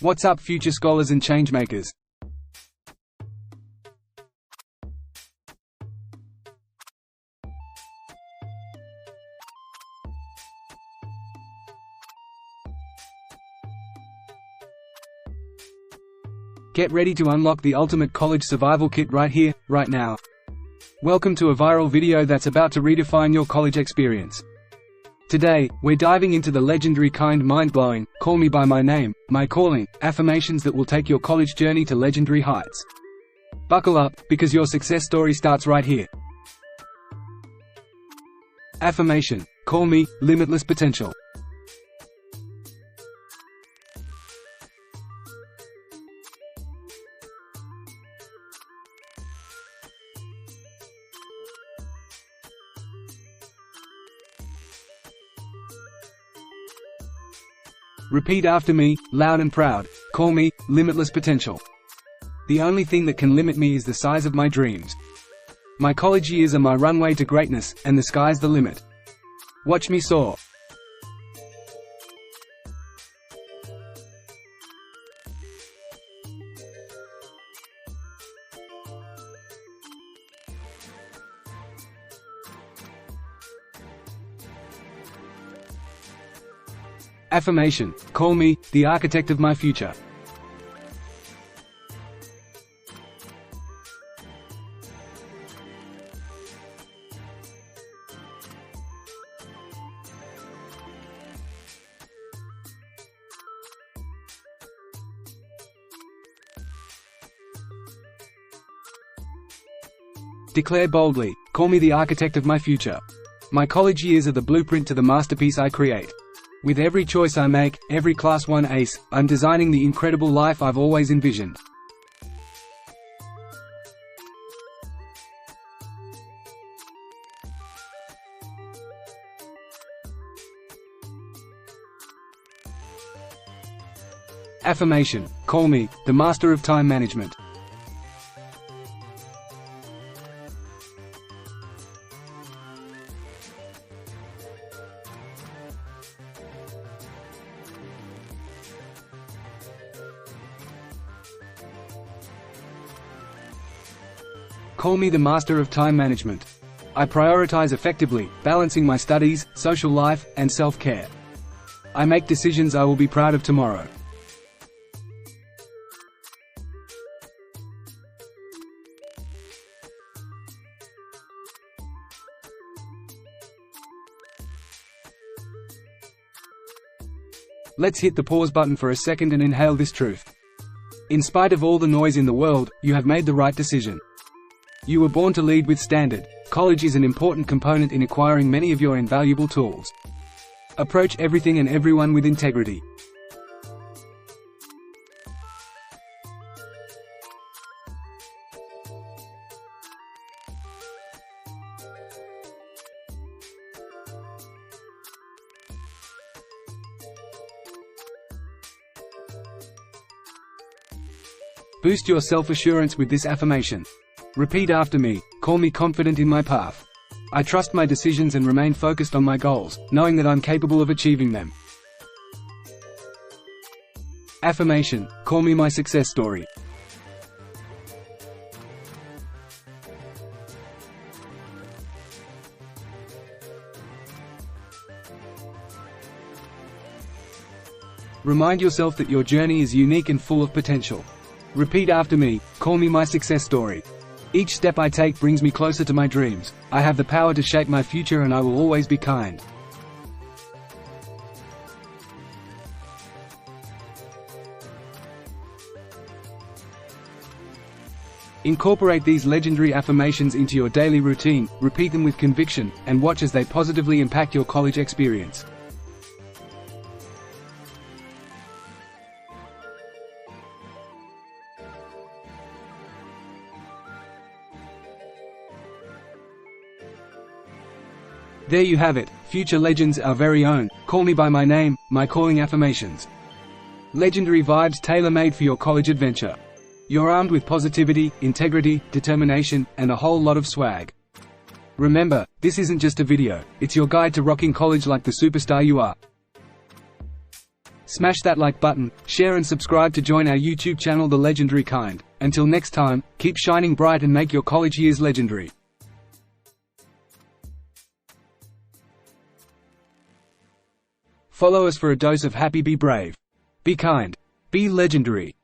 What's up, future scholars and changemakers? Get ready to unlock the ultimate college survival kit right here, right now. Welcome to a viral video that's about to redefine your college experience. Today, we're diving into the legendary kind mind-blowing, Call Me By My Name, My Calling, affirmations that will take your college journey to legendary heights. Buckle up, because your success story starts right here. Affirmation: Call me, limitless potential. Repeat after me, loud and proud. Call me, limitless potential. The only thing that can limit me is the size of my dreams. My college years are my runway to greatness, and the sky's the limit. Watch me soar. Affirmation: Call me, the architect of my future. Declare boldly: Call me the architect of my future. My college years are the blueprint to the masterpiece I create. With every choice I make, every Class 1 ace, I'm designing the incredible life I've always envisioned. Affirmation: Call me, the master of time management. Call me the master of time management. I prioritize effectively, balancing my studies, social life, and self-care. I make decisions I will be proud of tomorrow. Let's hit the pause button for a second and inhale this truth. In spite of all the noise in the world, you have made the right decision. You were born to lead with standard. College is an important component in acquiring many of your invaluable tools. Approach everything and everyone with integrity. Boost your self-assurance with this affirmation. Repeat after me: Call me confident in my path. I trust my decisions and remain focused on my goals, knowing that I'm capable of achieving them. Affirmation: Call me my success story. Remind yourself that your journey is unique and full of potential. Repeat after me: Call me my success story. Each step I take brings me closer to my dreams. I have the power to shape my future, and I will always be kind. Incorporate these legendary affirmations into your daily routine, repeat them with conviction, and watch as they positively impact your college experience. There you have it, future legends, our very own, Call Me By My Name, My Calling affirmations. Legendary vibes tailor-made for your college adventure. You're armed with positivity, integrity, determination, and a whole lot of swag. Remember, this isn't just a video, it's your guide to rocking college like the superstar you are. Smash that like button, share and subscribe to join our YouTube channel The Legendary Kind. Until next time, keep shining bright and make your college years legendary. Follow us for a dose of happy. Be brave. Be kind. Be legendary.